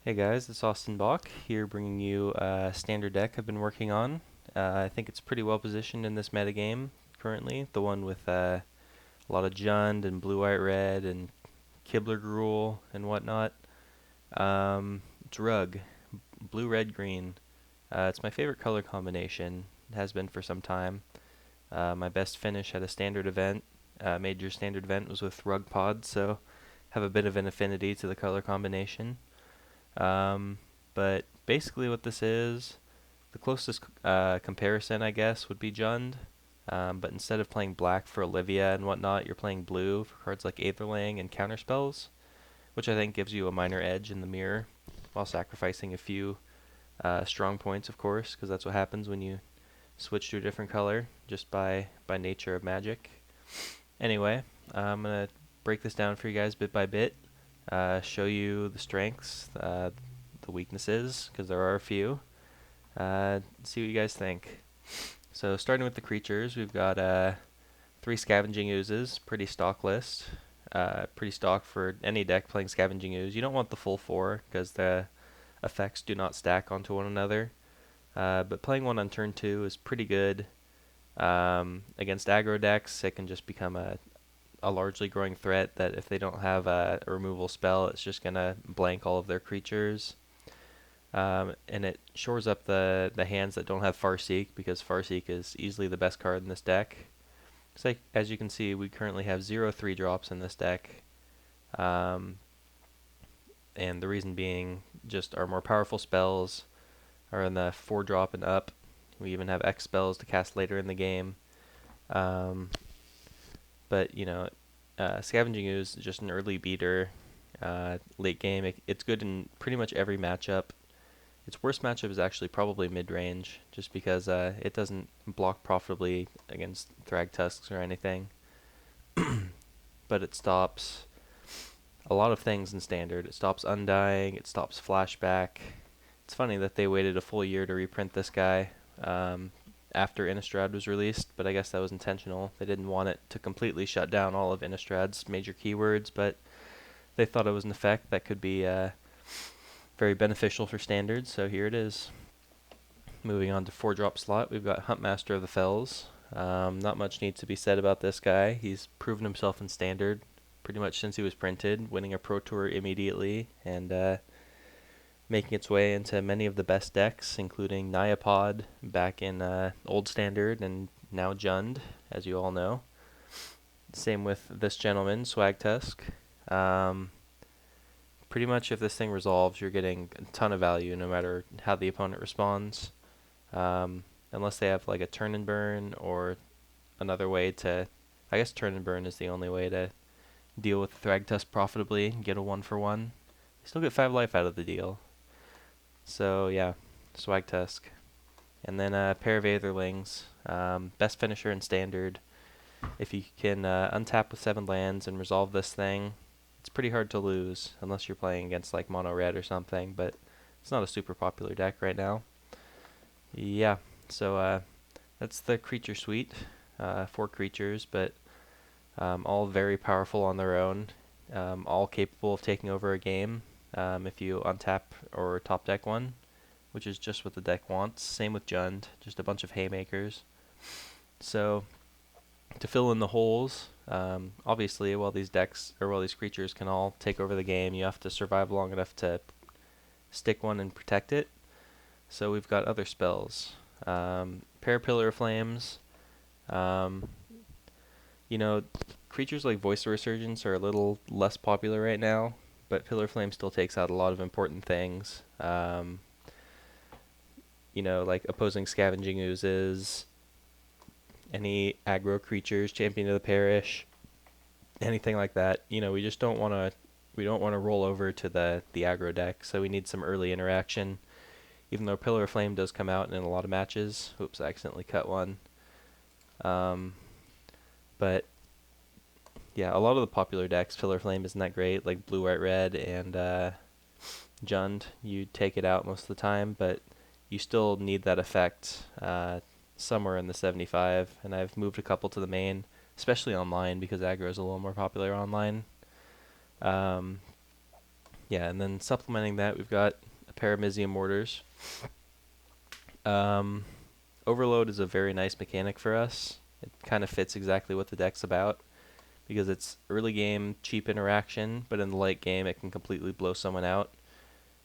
Hey guys, it's Austin Bach here bringing you a standard deck I've been working on. I think it's pretty well positioned in this metagame currently. The one with a lot of Jund and blue, white, red and Kibler Gruul and whatnot. It's Rug, blue, red, green. It's my favorite color combination. It has been for some time. My best finish at a standard event, major standard event, was with Rug Pod, so have a bit of an affinity to the color combination. But basically what this is, the closest comparison, I guess, would be Jund. But instead of playing black for Olivia and whatnot, you're playing blue for cards like Aetherling and counterspells, which I think gives you a minor edge in the mirror, while sacrificing a few strong points, of course, because that's what happens when you switch to a different color, just by nature of Magic. Anyway, I'm going to break this down for you guys bit by bit, show you the strengths, the weaknesses, because there are a few. See what you guys think. So starting with the creatures, we've got 3 Scavenging Oozes, pretty stock list. Pretty stock for any deck playing Scavenging Ooze. You don't want the full 4, because the effects do not stack onto one another. But playing one on turn 2 is pretty good. Against aggro decks, it can just become a largely growing threat that if they don't have a removal spell, it's just going to blank all of their creatures. And it shores up the hands that don't have Farseek, because Farseek is easily the best card in this deck. So as you can see, we currently have 0 3-drops in this deck. And the reason being, just our more powerful spells are in the 4-drop and up. We even have X spells to cast later in the game. But, Scavenging Ooze is just an early beater. Late game, it's good in pretty much every matchup. Its worst matchup is actually probably Midrange, just because it doesn't block profitably against Thragtusks or anything. But it stops a lot of things in Standard. It stops Undying, it stops Flashback. It's funny that they waited a full year to reprint this guy after Innistrad was released, but I guess that was intentional. They didn't want it to completely shut down all of Innistrad's major keywords, but they thought it was an effect that could be very beneficial for Standard, so here it is. Moving on to 4-drop slot, we've got Huntmaster of the Fells. Not much needs to be said about this guy. He's proven himself in Standard pretty much since he was printed, winning a Pro Tour immediately, and making its way into many of the best decks, including Nyapod back in Old Standard and now Jund, as you all know. Same with this gentleman, Swagtusk. Pretty much if this thing resolves, you're getting a ton of value no matter how the opponent responds. Unless they have like a turn and burn or another way to... I guess turn and burn is the only way to deal with the Thragtusk profitably and get a 1-for-1. You still get 5 life out of the deal. So yeah, Swagtusk. And then a pair of Aetherlings. Best finisher in Standard. If you can untap with 7 lands and resolve this thing, it's pretty hard to lose, unless you're playing against like mono red or something, but it's not a super popular deck right now. Yeah, so that's the creature suite. 4 creatures, but all very powerful on their own. All capable of taking over a game if you untap or top deck one, which is just what the deck wants. Same with Jund, just a bunch of haymakers. So to fill in the holes, obviously while these creatures can all take over the game, you have to survive long enough to stick one and protect it. So we've got other spells. Pillar of Flames. Creatures like Voice of Resurgence are a little less popular right now, but Pillar of Flame still takes out a lot of important things. Like opposing Scavenging Oozes, any aggro creatures, Champion of the Parish, anything like that. We just don't want to roll over to the aggro deck, so we need some early interaction. Even though Pillar of Flame does come out in a lot of matches. Oops, I accidentally cut one. But yeah, a lot of the popular decks, Pillar of Flame isn't that great, like blue, white, red, and Jund. You take it out most of the time, but you still need that effect somewhere in the 75, and I've moved a couple to the main, especially online, because aggro is a little more popular online. Yeah, and then supplementing that, we've got a pair of Mizium Mortars. Um, Overload is a very nice mechanic for us. It kind of fits exactly what the deck's about, because it's early game, cheap interaction, but in the late game it can completely blow someone out.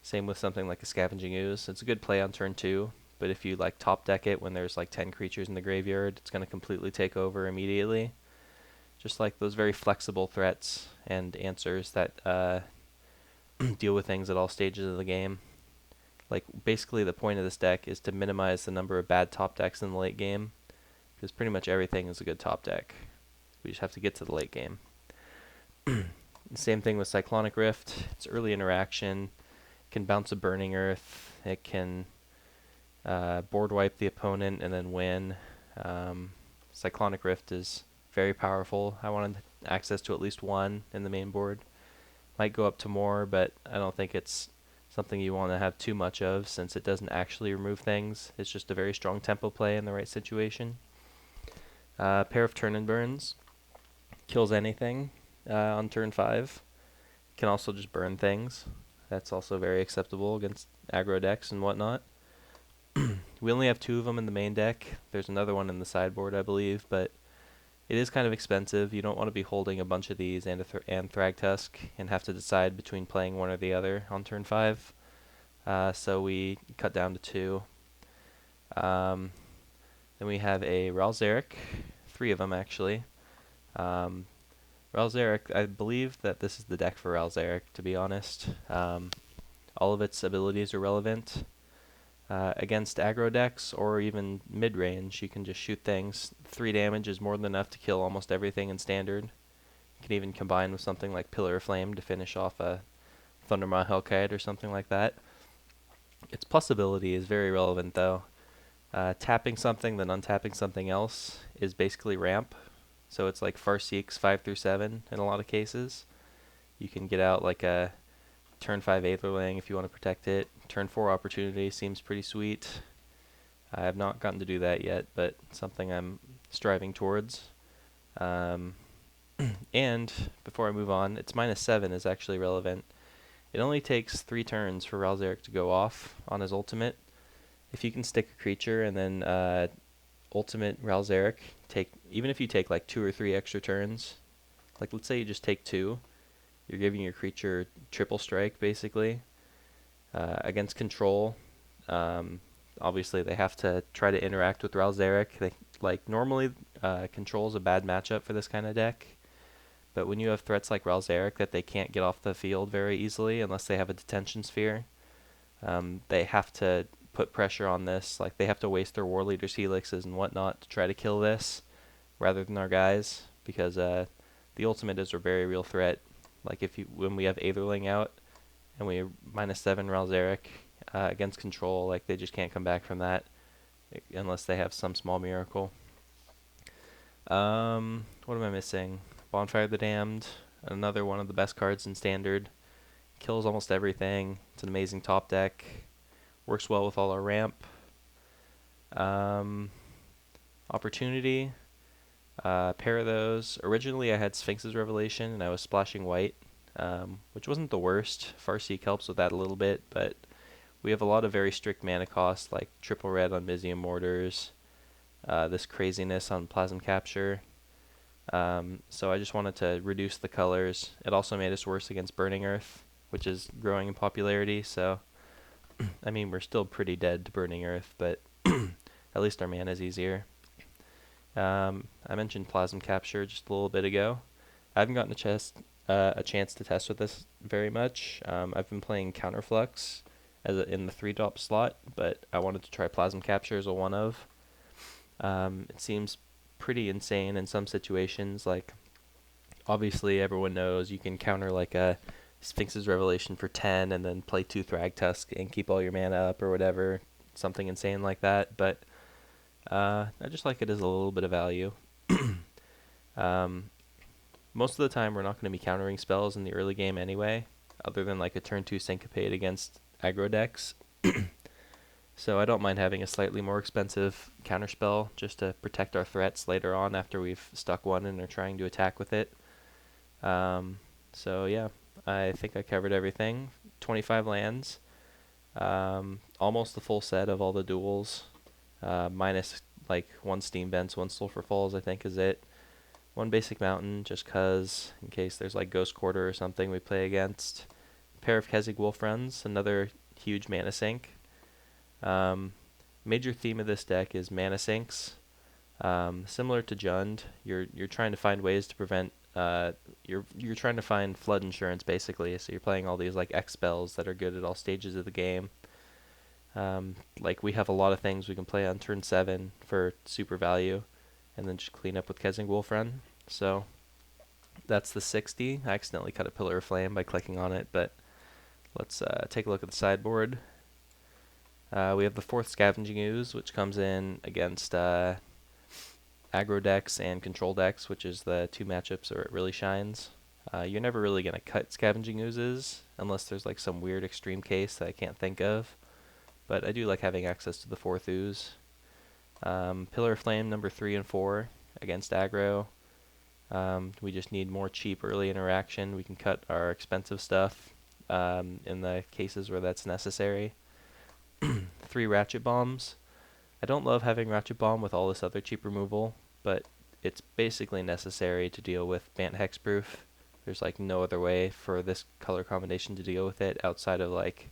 Same with something like a Scavenging Ooze. It's a good play on turn 2, but if you like top deck it when there's like 10 creatures in the graveyard, it's going to completely take over immediately. Just like those very flexible threats and answers that deal with things at all stages of the game. Like, basically the point of this deck is to minimize the number of bad top decks in the late game, because pretty much everything is a good top deck. We just have to get to the late game. Same thing with Cyclonic Rift. It's early interaction. It can bounce a Burning Earth. It can board wipe the opponent and then win. Cyclonic Rift is very powerful. I wanted access to at least one in the main board. Might go up to more, but I don't think it's something you want to have too much of, since it doesn't actually remove things. It's just a very strong tempo play in the right situation. Pair of Turn and Burns. Kills anything on turn 5. Can also just burn things. That's also very acceptable against aggro decks and whatnot. We only have 2 of them in the main deck. There's another one in the sideboard, I believe, but it is kind of expensive. You don't want to be holding a bunch of these and Thragtusk and have to decide between playing one or the other on turn 5. So we cut down to 2. Then we have a Ralzeric, 3 of them actually. Ralzeric, I believe that this is the deck for Ralzeric, to be honest. All of its abilities are relevant. Against aggro decks or even mid-range, you can just shoot things. 3 damage is more than enough to kill almost everything in Standard. You can even combine with something like Pillar of Flame to finish off a Thundermaw Hellkite or something like that. Its plus ability is very relevant, though. Tapping something, then untapping something else is basically ramp. So it's like Farseek's 5 through 7 in a lot of cases. You can get out like a turn 5 Aetherling if you want to protect it. Turn 4 Opportunity seems pretty sweet. I have not gotten to do that yet, but something I'm striving towards. And before I move on, its -7 is actually relevant. It only takes 3 turns for Ralzeric to go off on his ultimate. If you can stick a creature and then ultimate Ralzeric, even if you take like 2 or 3 extra turns, like let's say you just take 2, you're giving your creature triple strike basically. Against control, obviously they have to try to interact with Ralzeric. Normally control is a bad matchup for this kind of deck, but when you have threats like Ralzeric that they can't get off the field very easily unless they have a detention sphere, they have to put pressure on this. Like, they have to waste their War Leader's helixes and whatnot to try to kill this rather than our guys, because the ultimate is a very real threat. Like, when we have Aetherling out and we -7 Ralzeric against control, like, they just can't come back from that unless they have some small miracle. What am I missing? Bonfire of the Damned, another one of the best cards in Standard. Kills almost everything. It's an amazing top deck. Works well with all our ramp. Opportunity. Pair of those. Originally I had Sphinx's Revelation and I was splashing white, which wasn't the worst. Farseek helps with that a little bit, but we have a lot of very strict mana costs, like triple red on Mizium Mortars, this craziness on Plasm Capture. So I just wanted to reduce the colors. It also made us worse against Burning Earth, which is growing in popularity, so I mean, we're still pretty dead to Burning Earth, but at least our mana is easier. I mentioned Plasm Capture just a little bit ago. I haven't gotten a chance to test with this very much. I've been playing Counterflux in the 3-drop slot, but I wanted to try Plasm Capture as a 1-of. It seems pretty insane in some situations. Like, obviously everyone knows you can counter like a Sphinx's Revelation for 10 and then play 2 Thragtusk and keep all your mana up or whatever, something insane like that, but I just like it as a little bit of value. Most of the time we're not going to be countering spells in the early game anyway, other than like a turn 2 Syncopate against aggro decks. So I don't mind having a slightly more expensive counterspell just to protect our threats later on after we've stuck one and are trying to attack with it. So yeah, I think I covered everything. 25 lands, almost the full set of all the duels, minus like one Steam Vents, one Sulphur Falls, I think is it. One basic mountain, just cause in case there's like Ghost Quarter or something we play against. Pair of Kezig Wolf Runs, another huge mana sink. Major theme of this deck is mana sinks. Similar to Jund, you're trying to find ways to prevent. You're trying to find flood insurance basically. So you're playing all these like X spells that are good at all stages of the game. Like we have a lot of things we can play on turn 7 for super value, and then just clean up with Kezig Wolf Run. So that's the 60. I accidentally cut a Pillar of Flame by clicking on it, but let's take a look at the sideboard. We have the 4th Scavenging Ooze, which comes in against aggro decks and control decks, which is the 2 matchups where it really shines. You're never really going to cut Scavenging Oozes unless there's like some weird extreme case that I can't think of. But I do like having access to the 4th Ooze. Pillar of Flame number 3 and 4 against aggro. We just need more cheap early interaction. We can cut our expensive stuff in the cases where that's necessary. 3 Ratchet Bombs. I don't love having Ratchet Bomb with all this other cheap removal, but it's basically necessary to deal with Bant Hexproof. There's like no other way for this color combination to deal with it outside of like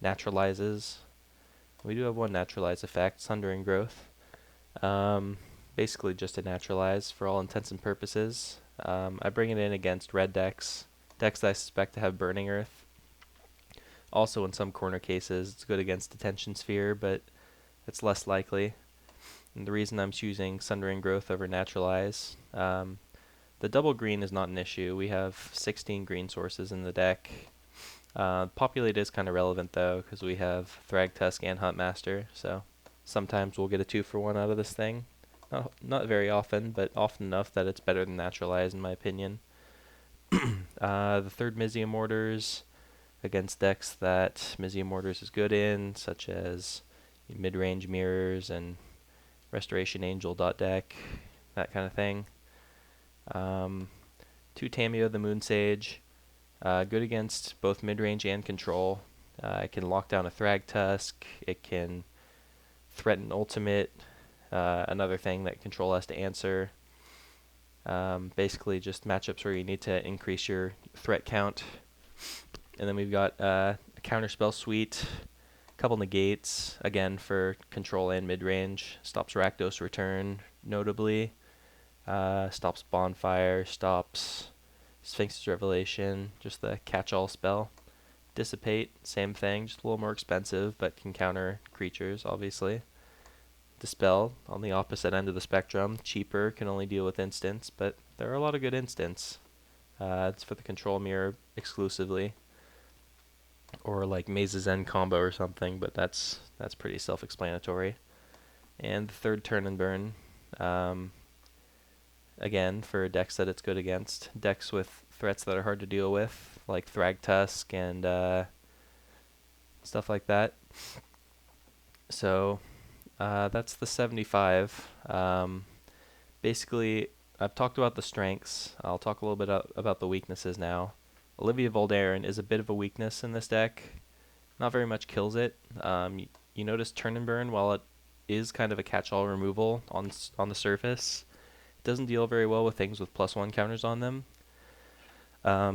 naturalizes. We do have one naturalize effect, Sundering Growth. Basically just a naturalize for all intents and purposes. I bring it in against red decks that I suspect to have Burning Earth. Also in some corner cases it's good against Detention Sphere, but it's less likely. And the reason I'm choosing Sundering Growth over Naturalize, the double green is not an issue. We have 16 green sources in the deck. Populate is kind of relevant though, because we have Thragtusk and Huntmaster, so sometimes we'll get a 2-for-1 out of this thing. Not very often, but often enough that it's better than Naturalize in my opinion. The 3rd Mizzium Mortars against decks that Mizzium Mortars is good in, such as Midrange Mirrors and Restoration Angel deck, that kind of thing. 2 Tamio the Moon Sage, good against both midrange and control. It can lock down a Thragtusk, it can threaten ultimate, another thing that control has to answer. Basically just matchups where you need to increase your threat count. And then we've got a counterspell suite, a couple negates, again for control and midrange. Stops Rakdos Return, notably. Stops Bonfire, stops Sphinx's Revelation, just the catch-all spell. Dissipate, same thing, just a little more expensive, but can counter creatures, obviously. Dispel, on the opposite end of the spectrum, cheaper, can only deal with instants, but there are a lot of good instants. It's for the control mirror exclusively, or like Maze's End combo or something, but that's pretty self-explanatory. And the 3rd Turn and Burn, again for decks that it's good against, decks with threats that are hard to deal with, like Thragtusk and stuff like that. So that's the 75. Basically, I've talked about the strengths. I'll talk a little bit about the weaknesses now. Olivia Voldaren is a bit of a weakness in this deck. Not very much kills it. You notice Turn and Burn, while it is kind of a catch-all removal on the surface, it doesn't deal very well with things with +1 counters on them,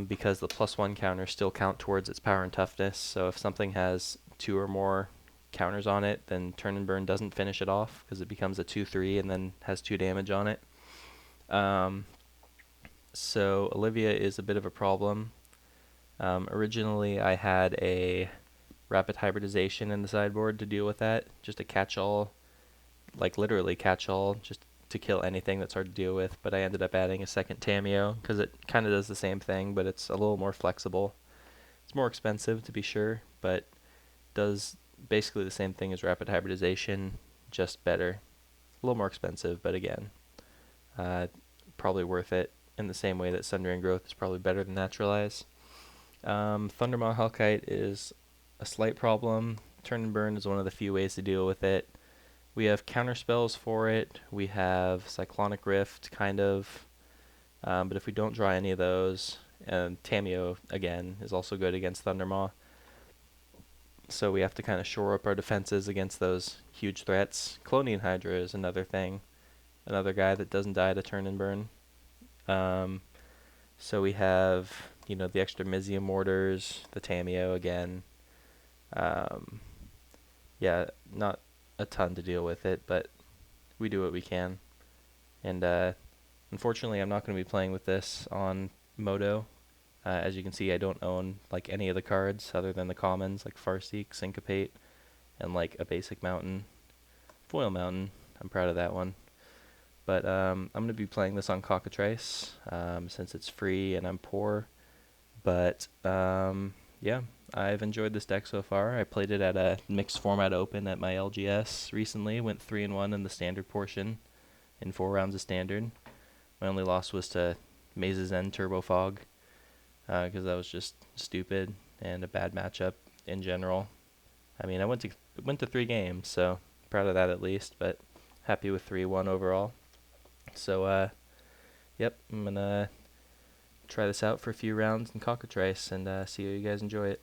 because the +1 counters still count towards its power and toughness. So if something has 2 or more counters on it, then Turn and Burn doesn't finish it off because it becomes a 2/3 and then has 2 damage on it. So Olivia is a bit of a problem. Originally I had a Rapid Hybridization in the sideboard to deal with that, just a catch-all, like literally catch-all, just to kill anything that's hard to deal with, but I ended up adding a 2nd Tamio because it kind of does the same thing, but it's a little more flexible. It's more expensive to be sure, but does basically the same thing as Rapid Hybridization, just better. A little more expensive, but again, probably worth it in the same way that Sundering Growth is probably better than Naturalize. Thundermaw Hellkite is a slight problem. Turn and Burn is one of the few ways to deal with it. We have counter spells for it. We have Cyclonic Rift, kind of. But if we don't draw any of those, and Tameo, again, is also good against Thundermaw. So we have to kind of shore up our defenses against those huge threats. Clonian Hydra is another thing, another guy that doesn't die to turn and burn. So we have, the extra Mizium Mortars, the Tameo again. Um, yeah, not a ton to deal with it, but we do what we can. And unfortunately, I'm not going to be playing with this on Moto. As you can see, I don't own like any of the cards other than the commons like Farseek, Syncopate, and like a basic mountain. Foil Mountain, I'm proud of that one. But I'm going to be playing this on Cockatrice since it's free and I'm poor. But yeah, I've enjoyed this deck so far. I played it at a mixed format open at my LGS recently. Went 3-1 in the standard portion in 4 rounds of standard. My only loss was to Maze's End Turbo Fog because that was just stupid and a bad matchup in general. I mean, I went to 3 games, so proud of that at least, but happy with 3-1 overall. So, yep, I'm going to try this out for a few rounds in Cockatrice and see how you guys enjoy it.